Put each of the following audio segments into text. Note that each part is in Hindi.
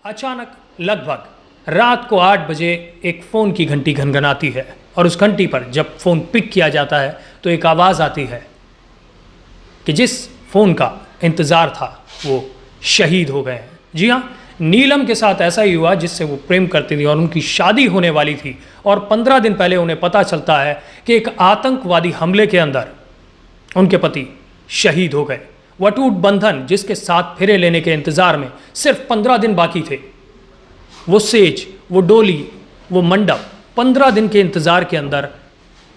अचानक लगभग रात को 8 बजे एक फ़ोन की घंटी घनघनाती है और उस घंटी पर जब फ़ोन पिक किया जाता है तो एक आवाज़ आती है कि जिस फ़ोन का इंतज़ार था वो शहीद हो गए हैं। जी हाँ, नीलम के साथ ऐसा ही हुआ जिससे वो प्रेम करती थी और उनकी शादी होने वाली थी और 15 दिन पहले उन्हें पता चलता है कि एक आतंकवादी हमले के अंदर उनके पति शहीद हो गए। वो अटूट बंधन जिसके साथ फेरे लेने के इंतज़ार में सिर्फ 15 दिन बाकी थे, वो सेज, वो डोली, वो मंडप, 15 दिन के इंतज़ार के अंदर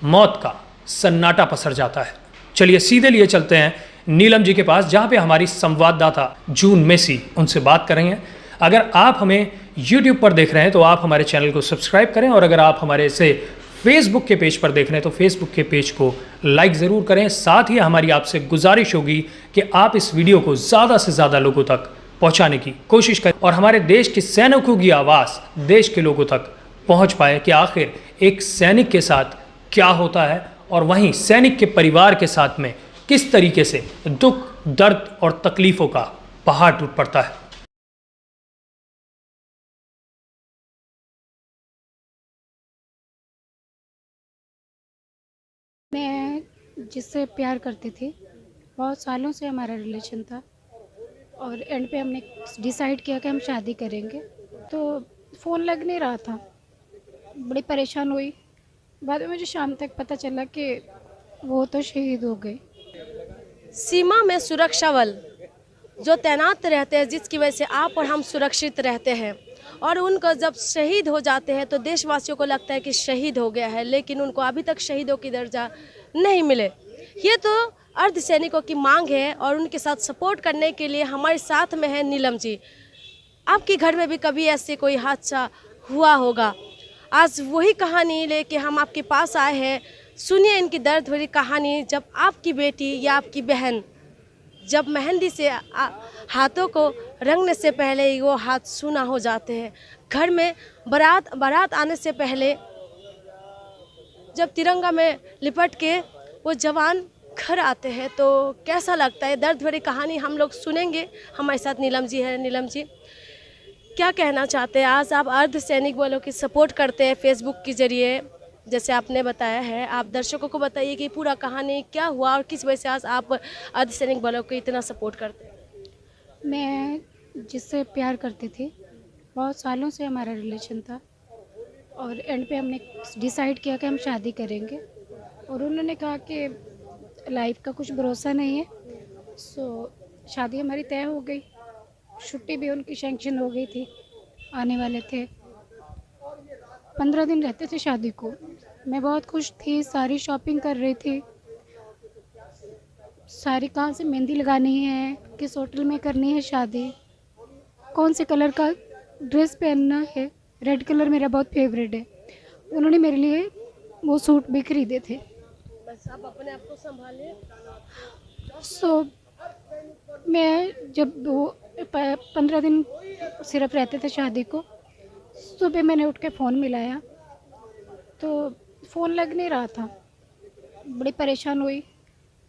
मौत का सन्नाटा पसर जाता है। चलिए सीधे लिए चलते हैं नीलम जी के पास, जहाँ पे हमारी संवाददाता जून मेसी उनसे बात करेंगे। अगर आप हमें YouTube पर देख रहे हैं तो आप हमारे चैनल को सब्सक्राइब करें और अगर आप हमारे से फेसबुक के पेज पर देख रहे हैं तो फेसबुक के पेज को लाइक ज़रूर करें। साथ ही हमारी आपसे गुजारिश होगी कि आप इस वीडियो को ज़्यादा से ज़्यादा लोगों तक पहुंचाने की कोशिश करें और हमारे देश के सैनिकों की आवाज़ देश के लोगों तक पहुंच पाए कि आखिर एक सैनिक के साथ क्या होता है और वहीं सैनिक के परिवार के साथ में किस तरीके से दुख, दर्द और तकलीफ़ों का पहाड़ टूट पड़ता है। मैं जिससे प्यार करती थी, बहुत सालों से हमारा रिलेशन था और एंड पे हमने डिसाइड किया कि हम शादी करेंगे। तो फ़ोन लग नहीं रहा था, बड़ी परेशान हुई। बाद में मुझे शाम तक पता चला कि वो तो शहीद हो गए। सीमा में सुरक्षा बल जो तैनात रहते हैं, जिसकी वजह से आप और हम सुरक्षित रहते हैं, और उनको जब शहीद हो जाते हैं तो देशवासियों को लगता है कि शहीद हो गया है, लेकिन उनको अभी तक शहीदों की दर्जा नहीं मिले। ये तो अर्धसैनिकों की मांग है और उनके साथ सपोर्ट करने के लिए हमारे साथ में है नीलम जी। आपके घर में भी कभी ऐसे कोई हादसा हुआ होगा, आज वही कहानी लेके हम आपके पास आए हैं। सुनिए इनकी दर्द भरी कहानी, जब आपकी बेटी या आपकी बहन जब मेहंदी से हाथों को रंगने से पहले ही वो हाथ सूना हो जाते हैं। घर में बारात आने से पहले जब तिरंगा में लिपट के वो जवान घर आते हैं तो कैसा लगता है, दर्द भरी कहानी हम लोग सुनेंगे। हमारे साथ नीलम जी है। नीलम जी, क्या कहना चाहते हैं? आज आप अर्धसैनिक वालों की सपोर्ट करते हैं फेसबुक के जरिए, जैसे आपने बताया है। आप दर्शकों को बताइए कि पूरा कहानी क्या हुआ और किस वजह से आज आप अर्धसैनिक बलों को इतना सपोर्ट करते हैं। मैं जिससे प्यार करती थी, बहुत सालों से हमारा रिलेशन था और एंड पे हमने डिसाइड किया कि हम शादी करेंगे और उन्होंने कहा कि लाइफ का कुछ भरोसा नहीं है। सो शादी हमारी तय हो गई, छुट्टी भी उनकी सैंक्शन हो गई थी, आने वाले थे। 15 दिन रहते थे शादी को। मैं बहुत खुश थी, सारी शॉपिंग कर रही थी, सारी कहाँ से मेहंदी लगानी है, किस होटल में करनी है शादी, कौन से कलर का ड्रेस पहनना है। रेड कलर मेरा बहुत फेवरेट है। उन्होंने मेरे लिए वो सूट भी खरीदे थे। बस आप अपने आप को संभालिए। सो मैं जब वो 15 दिन सिर्फ रहते थे शादी को, सुबह मैंने उठ के फ़ोन मिलाया तो फ़ोन लग नहीं रहा था, बड़ी परेशान हुई।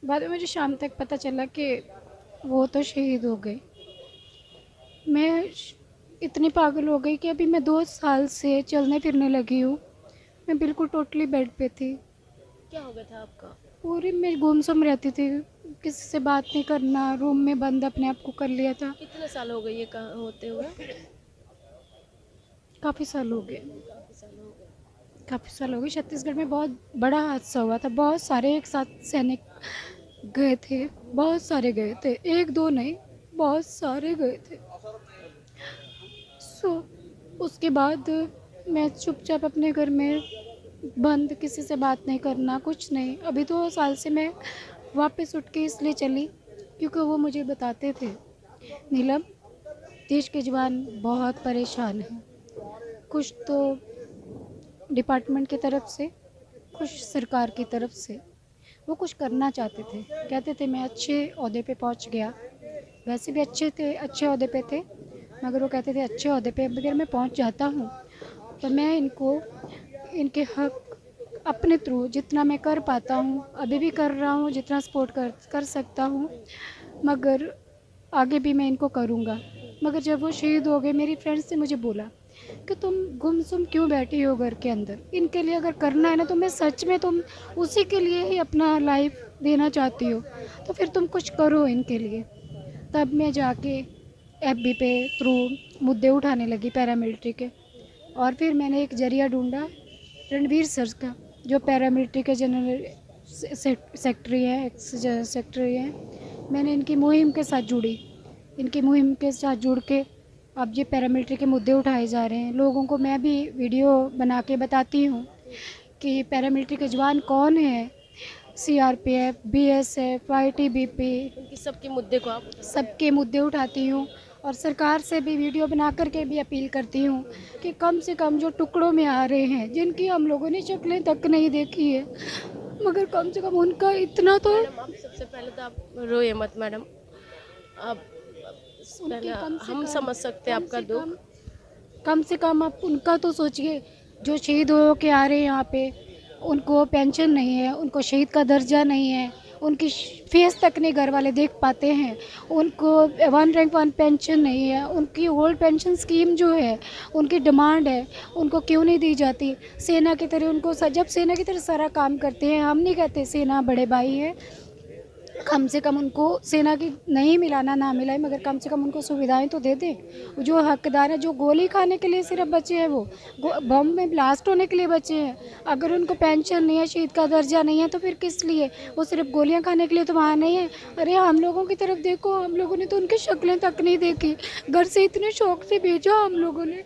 बाद में मुझे शाम तक पता चला कि वो तो शहीद हो गए। मैं इतनी पागल हो गई कि अभी मैं 2 साल से चलने फिरने लगी हूँ। मैं बिल्कुल टोटली बेड पे थी। क्या हो गया था आपका? पूरी मैं गुमसुम रहती थी, किसी से बात नहीं करना, रूम में बंद अपने आप को कर लिया था। कितने साल हो गए ये होते हुए? काफ़ी साल हो गए। काफ़ी साल हो गए। काफ़ी साल हो गए। छत्तीसगढ़ में बहुत बड़ा हादसा हुआ था, बहुत सारे एक साथ सैनिक गए थे, बहुत सारे गए थे, 1-2 नहीं, बहुत सारे गए थे। सो उसके बाद मैं चुपचाप अपने घर में बंद, किसी से बात नहीं करना, कुछ नहीं। अभी 2 साल से मैं वापस उठ के इसलिए चली क्योंकि वो मुझे बताते थे, नीलम देश के जवान बहुत परेशान हैं, कुछ तो डिपार्टमेंट की तरफ से, कुछ सरकार की तरफ से। वो कुछ करना चाहते थे, कहते थे मैं अच्छे ओहदे पे पहुंच गया, वैसे भी अच्छे थे, अच्छे ओहदे पे थे, मगर वो कहते थे अच्छे ओहदे पे अगर मैं पहुंच जाता हूं तो मैं इनको इनके हक अपने थ्रू जितना मैं कर पाता हूं, अभी भी कर रहा हूं, जितना सपोर्ट कर सकता हूं, मगर आगे भी मैं इनको करूंगा। मगर जब वो शहीद हो गए, मेरी फ्रेंड्स ने मुझे बोला कि तुम गुमसुम क्यों बैठी हो घर के अंदर, इनके लिए अगर करना है ना, तो मैं सच में तुम उसी के लिए ही अपना लाइफ देना चाहती हो, तो फिर तुम कुछ करो इनके लिए। तब मैं जाके एफबी पे थ्रू मुद्दे उठाने लगी पैरामिलिट्री के, और फिर मैंने एक जरिया ढूंढा रणवीर सर का, जो पैरामिलिट्री के जनरल सेक्रेटरी हैं, एक्स सेक्रेटरी हैं। मैंने इनकी मुहिम के साथ जुड़ी, इनकी मुहिम के साथ जुड़ के अब ये पैरामिलिट्री के मुद्दे उठाए जा रहे हैं। लोगों को मैं भी वीडियो बना के बताती हूँ कि पैरामिलिट्री के जवान कौन है, सीआरपीएफ, बीएसएफ, आईटीबीपी, सबके मुद्दे को आप सबके मुद्दे उठाती हूँ। और सरकार से भी वीडियो बना करके भी अपील करती हूँ कि कम से कम जो टुकड़ों में आ रहे हैं, जिनकी हम लोगों ने शक्लें तक नहीं देखी है, मगर कम से कम उनका इतना तो आप सबसे पहले तो आप रोइए मत मैडम, आप हम समझ सकते हैं आपका दुख। कम से कम आप उनका तो सोचिए, जो शहीद हो के आ रहे हैं यहाँ पे, उनको पेंशन नहीं है, उनको शहीद का दर्जा नहीं है, उनकी फेस तक नहीं घर वाले देख पाते हैं, उनको 1 रैंक 1 पेंशन नहीं है, उनकी ओल्ड पेंशन स्कीम जो है उनकी डिमांड है, उनको क्यों नहीं दी जाती। सेना की तरह उनको जब सेना की तरह सारा काम करते हैं, हम नहीं कहते सेना बड़े भाई है, कम से कम उनको सेना की नहीं मिलाना ना मिलाए, मगर कम से कम उनको सुविधाएं तो दे दें। जो हकदार है, जो गोली खाने के लिए सिर्फ बचे हैं, वो बम में ब्लास्ट होने के लिए बचे हैं, अगर उनको पेंशन नहीं है, शहीद का दर्जा नहीं है, तो फिर किस लिए? वो सिर्फ गोलियां खाने के लिए तो वहाँ नहीं है। अरे हम लोगों की तरफ देखो, हम लोगों ने तो उनकी शक्लें तक नहीं देखी, घर से इतने शौक से भेजा हम लोगों ने,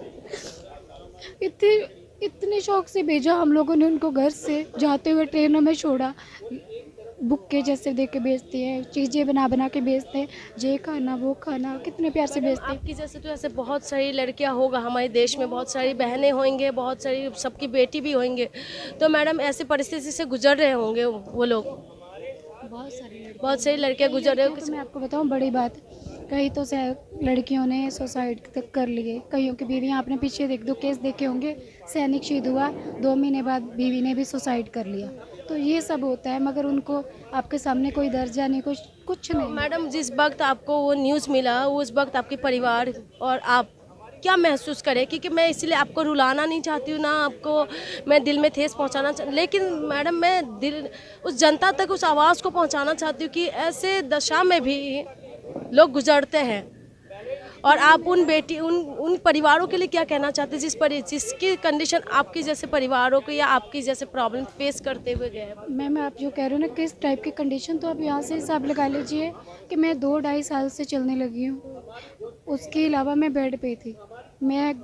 इतने शौक से भेजा हम लोगों ने उनको, घर से जाते हुए ट्रेनों में छोड़ा, बुक्के जैसे दे के बेचते हैं, चीज़ें बना बना के बेचते हैं, ये खाना वो खाना, कितने प्यार से बेचते हैं। आपकी जैसे तो ऐसे बहुत सारी लड़कियां होगा हमारे देश में, बहुत सारी बहनें होंगे, बहुत सारी सबकी बेटी भी होंगे, तो मैडम ऐसी परिस्थिति से गुजर रहे होंगे वो लोग, बहुत सारी लड़कियां गुजर रहे होंगे। तो मैं आपको बताऊं बड़ी बात, कई तो लड़कियों ने सुसाइड तक कर लिए, कईयों की बीवियां, आपने पीछे देख 2 केस देखे होंगे, सैनिक शहीद हुआ, 2 महीने बाद बीवी ने भी सुसाइड कर लिया। तो ये सब होता है, मगर उनको आपके सामने कोई दर्जा नहीं, कुछ नहीं। मैडम जिस वक्त आपको वो न्यूज़ मिला, उस वक्त आपके परिवार और आप क्या महसूस करें? क्योंकि मैं इसलिए आपको रुलाना नहीं चाहती हूँ, ना आपको मैं दिल में ठेस पहुँचाना लेकिन मैडम मैं दिल उस जनता तक उस आवाज़ को पहुँचाना चाहती हूँ कि ऐसे दशा में भी लोग गुजरते हैं, और आप उन परिवारों के लिए क्या कहना चाहते हैं जिसकी कंडीशन आपकी जैसे परिवारों को या आपकी जैसे प्रॉब्लम फेस करते हुए गए हैं? मैम आप जो कह रहे हो ना किस टाइप की कंडीशन, तो आप यहाँ से हिसाब लगा लीजिए कि मैं 2-2.5 साल से चलने लगी हूँ, उसके अलावा मैं बेड पे थी, मैं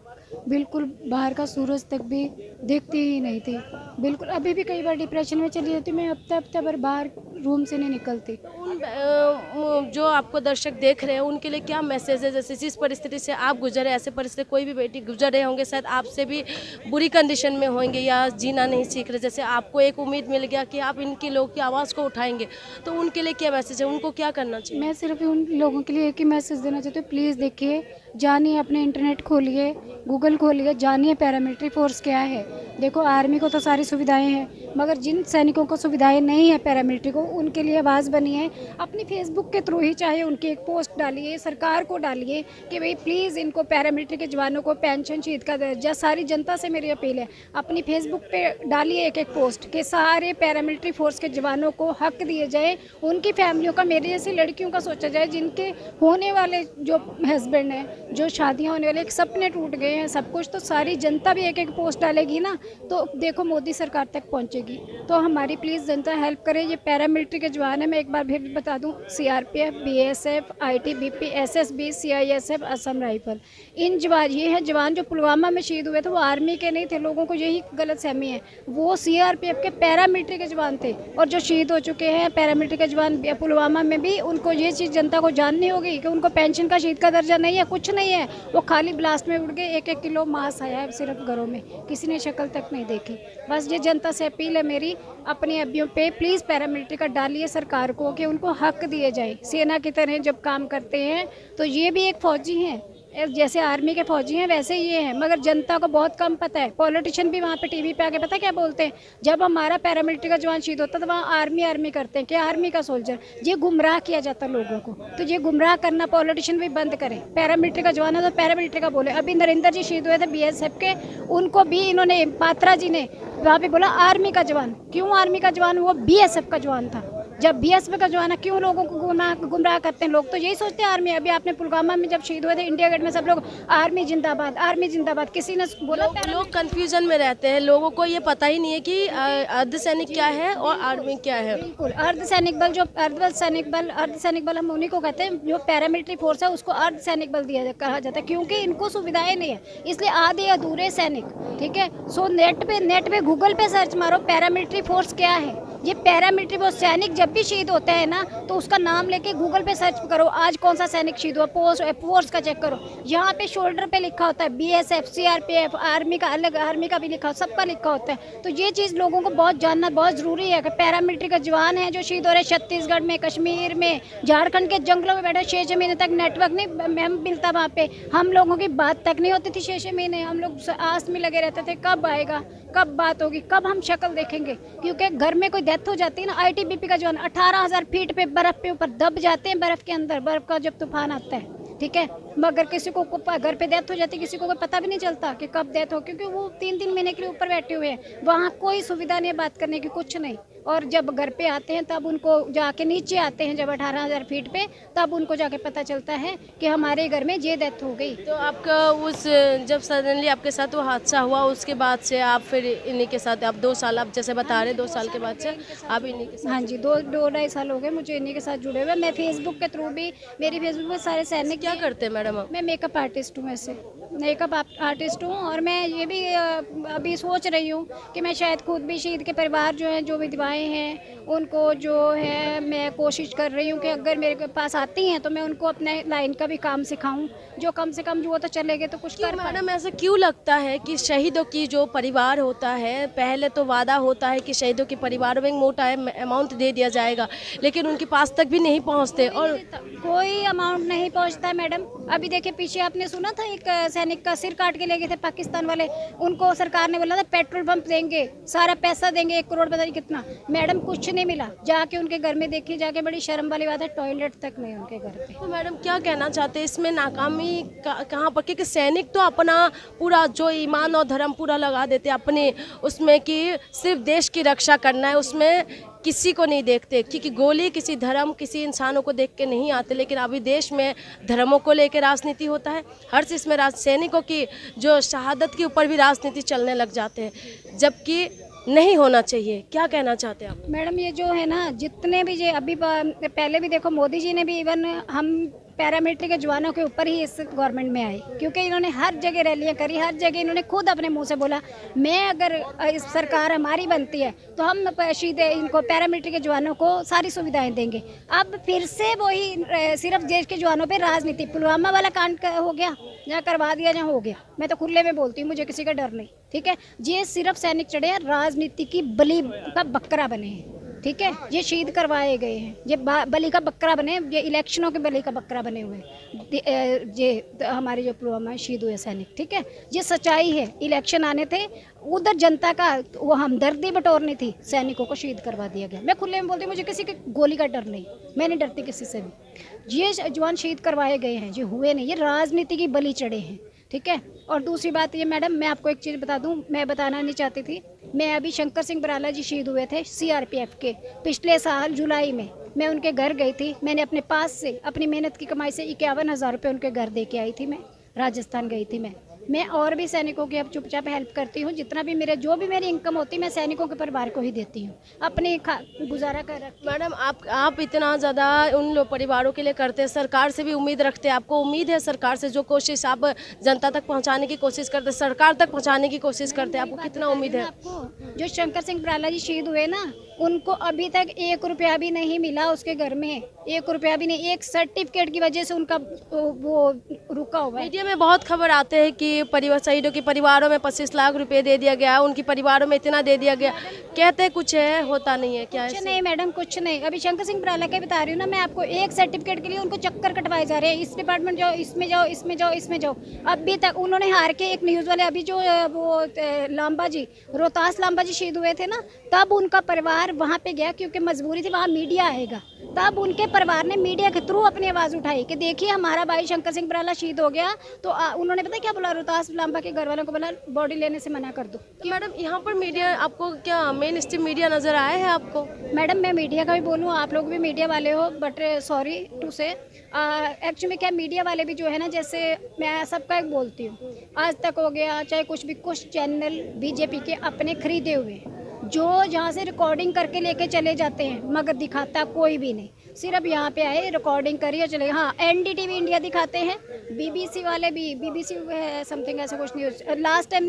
बिल्कुल बाहर का सूरज तक भी देखती ही नहीं थी, बिल्कुल। अभी भी कई बार डिप्रेशन में चली जाती, मैं हफ्ता भर बाहर रूम से नहीं निकलती। उन जो आपको दर्शक देख रहे हैं उनके लिए क्या मैसेज है? जैसे जिस परिस्थिति से आप गुजरे, ऐसे परिस्थिति कोई भी बेटी गुजर रहे होंगे, शायद आपसे भी बुरी कंडीशन में होंगे या जीना नहीं सीख रहे, जैसे आपको एक उम्मीद मिल गया कि आप इनके लोग की आवाज़ को उठाएंगे, तो उनके लिए क्या मैसेज है? उनको क्या करना चाहिए? मैं सिर्फ उन लोगों के लिए एक ही मैसेज देना चाहती हूँ, प्लीज़ देखिए, जानिए, अपने इंटरनेट खोलिए, गूगल खोलिए, जानिए पैरामिलिट्री फोर्स क्या है। देखो आर्मी को तो सारी सुविधाएं हैं, मगर जिन सैनिकों को सुविधाएं नहीं है पैरामिलिट्री को, उनके लिए आवाज़ बनी है। अपनी फेसबुक के थ्रू ही चाहे उनकी एक पोस्ट डालिए, सरकार को डालिए कि भाई प्लीज़ इनको पैरामिलिट्री के जवानों को पेंशन, शहीद का दर्जा, सारी जनता से मेरी अपील है, अपनी फेसबुक पे डालिए एक पोस्ट कि सारे पैरामिलिट्री फोर्स के जवानों को हक दिए जाए, उनकी फैमिलियों का, मेरी जैसी लड़कियों का सोचा जाए, जिनके होने वाले जो हस्बैंड हैं, जो शादियां होने वाले, एक सपने टूट गए हैं, सब कुछ, तो सारी जनता भी एक पोस्ट डालेगी ना, तो देखो मोदी सरकार तक पहुंचेगी। तो हमारी प्लीज़ जनता हेल्प करे। ये पैरामिलिट्री के जवान है, मैं एक बार फिर बता दूं, CRPF, BSF, ITBP, SSB, CISF, Assam rifle, इन जवान, ये हैं जवान जो पुलवामा में शहीद हुए थे, वो आर्मी के नहीं थे, लोगों को यही गलतफहमी है, वो सीआरपीएफ के पैरामिलिट्री के जवान थे, और जो शहीद हो चुके हैं पैरामिलिट्री के जवान पुलवामा में भी, उनको ये चीज़ जनता को जाननी होगी कि उनको पेंशन का, शहीद का दर्जा नहीं है, कुछ नहीं है, वो खाली ब्लास्ट में उड़ गए, 1-1 किलो मांस आया है सिर्फ घरों में, किसी ने शक्ल तक नहीं देखी। बस ये जनता से अपील है मेरी, अपने अभियों पे प्लीज़ पैरामिलिट्री का डालिए सरकार को कि उनको हक दिए जाए। सेना की तरह जब काम करते हैं तो ये भी एक फौजी हैं, जैसे आर्मी के फौजी हैं वैसे ये हैं, मगर जनता को बहुत कम पता है। पॉलिटिशियन भी वहाँ पे टीवी पे आके पता क्या बोलते हैं, जब हमारा पैरामिलिट्री का जवान शहीद होता है तो वहाँ आर्मी करते हैं कि आर्मी का सोल्जर। ये गुमराह किया जाता है लोगों को, तो ये गुमराह करना पॉलिटिशियन भी बंद करें। पैरामिलिट्री का जवान है तो पैरामिलिट्री का बोले। अभी नरेंद्र जी शहीद हुए थे BSF के, उनको भी इन्होंने, पात्रा जी ने वहाँ पे बोला आर्मी का जवान। क्यों आर्मी का जवान? वो BSF का जवान था। जब BSF का जवान है, क्यों लोगों को गुमराह करते हैं? लोग तो यही सोचते हैं आर्मी। अभी आपने पुलवामा में जब शहीद हुए थे, इंडिया गेट में सब लोग आर्मी जिंदाबाद, आर्मी जिंदाबाद, किसी ने बोला? लोग कंफ्यूजन में रहते हैं, लोगों को ये पता ही नहीं है कि अर्धसैनिक क्या है और आर्मी क्या है। बिल्कुल, अर्धसैनिक बल, जो अर्धसैनिक बल हम उन्हीं को कहते हैं। जो पैरामिलिट्री फोर्स है उसको अर्धसैनिक बल कहा जाता है, क्योंकि इनको सुविधाएं नहीं है, इसलिए आधे अधूरे सैनिक। ठीक है, सो नेट पे गूगल पे सर्च मारो पैरामिलिट्री फोर्स क्या है। ये पैरामिलिट्री फोर्स, सैनिक जब भी शहीद होते हैं ना, तो उसका नाम लेके गूगल पे सर्च करो, आज कौन सा सैनिक शहीद हुआ, फोर्स का चेक करो। यहाँ पे शोल्डर पे लिखा होता है BSF, CRPF, आर्मी का अलग, आर्मी का भी लिखा हो, सबका लिखा होता है। तो ये चीज़ लोगों को बहुत जानना बहुत ज़रूरी है कि पैरामिलिट्री का जवान है जो शहीद हो रहे, छत्तीसगढ़ में, कश्मीर में, झारखंड के जंगलों में बैठे 6 महीने तक नेटवर्क नहीं मिलता वहाँ पे, हम लोगों की बात तक नहीं होती थी 6 महीने। हम लोग आस में लगे रहते थे कब आएगा, कब बात होगी, कब हम शक्ल देखेंगे। क्योंकि घर में कोई डेथ हो जाती है ना, ITBP का जवान 18,000 फीट पे बर्फ पे ऊपर दब जाते हैं, बर्फ के अंदर, बर्फ का जब तूफान आता है। ठीक है, मगर किसी को घर पे डेथ हो जाती है, किसी को कोई पता भी नहीं चलता कि कब डेथ हो, क्योंकि वो 3-3 महीने के लिए ऊपर बैठे हुए हैं। वहाँ कोई सुविधा नहीं है बात करने की, कुछ नहीं। और जब घर पे आते हैं तब उनको जाके, नीचे आते हैं जब 18,000 फीट पे, तब उनको जाके पता चलता है कि हमारे घर में ये डेथ हो गई। तो आपका उस, जब सडनली आपके साथ वो हादसा हुआ, उसके बाद से आप फिर इन्हीं के साथ, आप 2 साल, आप जैसे बता रहे 2 साल के बाद से आप इन्हीं के साथ? हाँ जी, 2-2.5 साल हो गए मुझे इन्हीं के साथ जुड़े हुए। मैं फेसबुक के थ्रू भी, मेरी फेसबुक में सारे सैनिक। क्या करते हैं मैडम आप? मैं मेकअप आर्टिस्ट हूँ, ऐसे मेकअप आर्टिस्ट हूँ। और मैं ये भी अभी सोच रही हूँ कि मैं शायद खुद भी शहीद के परिवार जो हैं, जो विधवाएं हैं, उनको जो है मैं कोशिश कर रही हूँ कि अगर मेरे पास आती हैं तो मैं उनको अपने लाइन का भी काम सिखाऊं, जो कम से कम जो वो तो चलेंगे तो कुछ कर। मैडम ऐसा क्यों लगता है कि शहीदों की जो परिवार होता है, पहले तो वादा होता है कि शहीदों के परिवार में एक मोटा अमाउंट दे दिया जाएगा, लेकिन उनके पास तक भी नहीं पहुँचते और कोई अमाउंट नहीं पहुँचता मैडम। अभी देखिए, पीछे आपने सुना था एक सैनिक का सिर काट के ले गए थे पाकिस्तान वाले, उनको सरकार ने बोला था पेट्रोल पंप देंगे, सारा पैसा देंगे, 1 करोड़ पता नहीं कितना। मैडम कुछ नहीं मिला, जाके उनके घर में देखी, जाके बड़ी शर्म वाली बात है, टॉयलेट तक नहीं उनके घर पे। तो मैडम क्या कहना चाहते हैं इसमें नाकामी कहाँ पर? क्योंकि सैनिक तो अपना पूरा जो ईमान और धर्म पूरा लगा देते अपने उसमें कि सिर्फ देश की रक्षा करना है, उसमें किसी को नहीं देखते, क्योंकि गोली किसी धर्म, किसी इंसानों को देख के नहीं आते। लेकिन अभी देश में धर्मों को लेकर राजनीति होता है, हर चीज़ में सैनिकों की जो शहादत के ऊपर भी राजनीति चलने लग जाते हैं, जबकि नहीं होना चाहिए। क्या कहना चाहते हैं आप? मैडम ये जो है ना, जितने भी ये अभी पहले भी देखो, मोदी जी ने भी, इवन हम पैरामिलिट्री के जवानों के ऊपर ही इस गवर्नमेंट में आए, क्योंकि इन्होंने हर जगह रैलियां करी, हर जगह इन्होंने खुद अपने मुंह से बोला, मैं अगर इस सरकार हमारी बनती है तो हम सीधे इनको पैरामिलिट्री के जवानों को सारी सुविधाएं देंगे। अब फिर से वही सिर्फ देश के जवानों पे राजनीति, पुलवामा वाला कांड हो गया, जहाँ करवा दिया जहाँ हो गया। मैं तो खुले में बोलती हूँ, मुझे किसी का डर नहीं। ठीक है, ये सिर्फ सैनिक चढ़े हैं, राजनीति की बलि का बकरा बने हैं। ठीक है, ये शहीद करवाए गए हैं, ये बलि का बकरा बने, ये इलेक्शनों के बलि का बकरा बने हुए हैं ये हमारे जो पुलवामा शहीद हुए सैनिक। ठीक है, ये सच्चाई है। इलेक्शन आने थे, उधर जनता का वो हमदर्दी बटोरनी थी, सैनिकों को शहीद करवा दिया गया। मैं खुले में बोलती हूँ, मुझे किसी की गोली का डर नहीं, मैं नहीं डरती किसी से भी। ये जवान शहीद करवाए गए हैं, ये हुए नहीं, ये राजनीति की बलि चढ़े हैं। ठीक है, और दूसरी बात ये मैडम, मैं आपको एक चीज़ बता दूं, मैं बताना नहीं चाहती थी, मैं अभी शंकर सिंह बराला जी शहीद हुए थे CRPF के, पिछले साल जुलाई में मैं उनके घर गई थी। मैंने अपने पास से, अपनी मेहनत की कमाई से 51,000 रुपये उनके घर दे के आई थी। मैं राजस्थान गई थी। मैं और भी सैनिकों की अब चुपचाप हेल्प करती हूँ, जितना भी मेरे, जो भी मेरी इनकम होती है मैं सैनिकों के परिवार को ही देती हूँ, अपने गुजारा कर रखती हूँ। मैडम आप इतना ज़्यादा उन लोग परिवारों के लिए करते हैं, सरकार से भी उम्मीद रखते हैं, आपको उम्मीद है सरकार से? जो कोशिश आप जनता तक पहुँचाने की कोशिश करते हैं, सरकार तक पहुँचाने की कोशिश करते हैं, आपको कितना उम्मीद है? आपको जो शंकर सिंह बराला जी शहीद हुए ना, उनको अभी तक 1 रुपया भी नहीं मिला उसके घर में, 1 रुपया भी नहीं। एक सर्टिफिकेट की वजह से उनका वो रुका हुआ है। मीडिया में बहुत खबर आते हैं कि परिवार शहीदों के परिवारों में 25 लाख रुपए दे दिया गया, उनके परिवारों में इतना दे दिया गया, कहते कुछ है, होता नहीं है क्या? कुछ नहीं मैडम, कुछ नहीं। अभी शंकर सिंह भराला के बता रही हूँ ना मैं आपको, एक सर्टिफिकेट के लिए उनको चक्कर कटवाए जा रहे हैं, इस डिपार्टमेंट जाओ, इसमें जाओ, इसमें जाओ, इसमें जाओ। अभी तक उन्होंने हार के एक न्यूज़ वाले अभी जो वो लांबा जी, रोहतास लांबा जी शहीद हुए थे ना, तब उनका परिवार वहाँ पे गया क्योंकि मजबूरी थी, वहाँ मीडिया आएगा। तब उनके परिवार ने मीडिया के थ्रू अपनी आवाज़ उठाई कि देखिए हमारा भाई शंकर सिंह भराला शहीद हो गया। तो उन्होंने पता क्या बोला, रोहतास लांबा के घर वालों को बोला बॉडी लेने से मना कर दो। कि मैडम यहाँ पर मीडिया आपको क्या मेन स्ट्रीम मीडिया नजर आया है आपको? मैडम मैं मीडिया का भी बोलूँ, आप लोग भी मीडिया वाले हो, बट सॉरी टू से एक्चुअली क्या मीडिया वाले भी जो है ना, जैसे मैं सबका एक बोलती हूँ, आज तक हो गया चाहे कुछ भी, कुछ चैनल बीजेपी के अपने खरीदे हुए जो जहाँ से रिकॉर्डिंग करके लेके चले जाते हैं, मगर दिखाता कोई भी नहीं। सिर्फ यहाँ पे आए, रिकॉर्डिंग करिए चले। हाँ, एनडीटीवी इंडिया दिखाते हैं, बीबीसी वाले भी, बीबीसी समथिंग ऐसा कुछ न्यूज़ लास्ट टाइम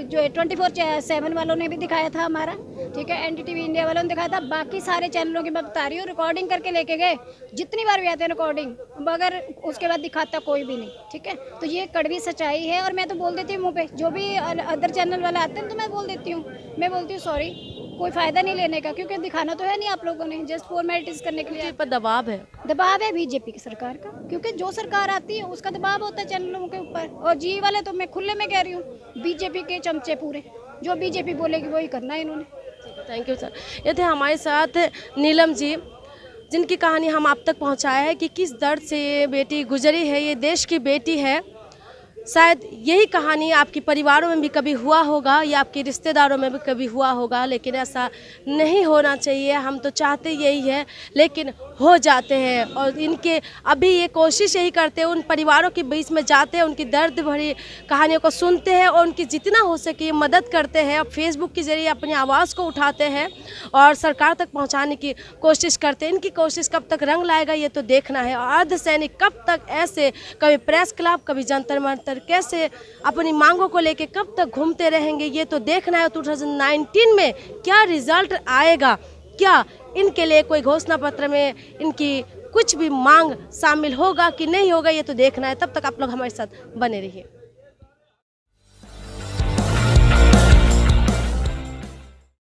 जो 24/7 वालों ने भी दिखाया था हमारा, ठीक है, एनडीटीवी इंडिया वालों ने दिखाया था। बाकी सारे चैनलों की मैं बता रही हूँ, रिकॉर्डिंग करके लेके गए, जितनी बार भी आते हैं रिकॉर्डिंग, मगर उसके बाद दिखाता कोई भी नहीं, ठीक है। तो ये कड़वी सच्चाई है और मैं तो बोल देती हूँ मुँह पे, जो भी अदर चैनल वाले आते हैं तो मैं बोल देती हूँ, मैं बोलती हूँ सॉरी, कोई फ़ायदा नहीं लेने का, क्योंकि दिखाना तो है नहीं आप लोगों ने, जस्ट फॉर्मेलिटीज़ करने के लिए। पर दबाव है बीजेपी की सरकार का, क्योंकि जो सरकार आती है उसका दबाव होता है चैनलों के ऊपर। और जी वाले तो मैं खुले में कह रही हूँ, बीजेपी के चमचे पूरे, जो बीजेपी बोलेगी वही करना है इन्होंने। Thank you sir. ये थे हमारे साथ नीलम जी, जिनकी कहानी हम आप तक पहुँचाया है कि किस दर्द से ये बेटी गुजरी है, ये देश की बेटी है। शायद यही कहानी आपके परिवारों में भी कभी हुआ होगा या आपके रिश्तेदारों में भी कभी हुआ होगा, लेकिन ऐसा नहीं होना चाहिए। हम तो चाहते यही है, लेकिन हो जाते हैं। और इनके अभी ये कोशिश यही करते हैं, उन परिवारों के बीच में जाते हैं, उनकी दर्द भरी कहानियों को सुनते हैं और उनकी जितना हो सके मदद करते हैं। अब फेसबुक के ज़रिए अपनी आवाज़ को उठाते हैं और सरकार तक पहुँचाने की कोशिश करते हैं। इनकी कोशिश कब तक रंग लाएगा ये तो देखना है। और अर्धसैनिक कब तक ऐसे, कभी प्रेस क्लब, कभी जंतर मंतर, कैसे अपनी मांगों को लेके कब तक घूमते रहेंगे ये तो देखना है। 2019 में क्या रिजल्ट आएगा, क्या इनके लिए कोई घोषणा पत्र में इनकी कुछ भी मांग शामिल होगा कि नहीं होगा, ये तो देखना है। तब तक आप लोग हमारे साथ बने रहिए।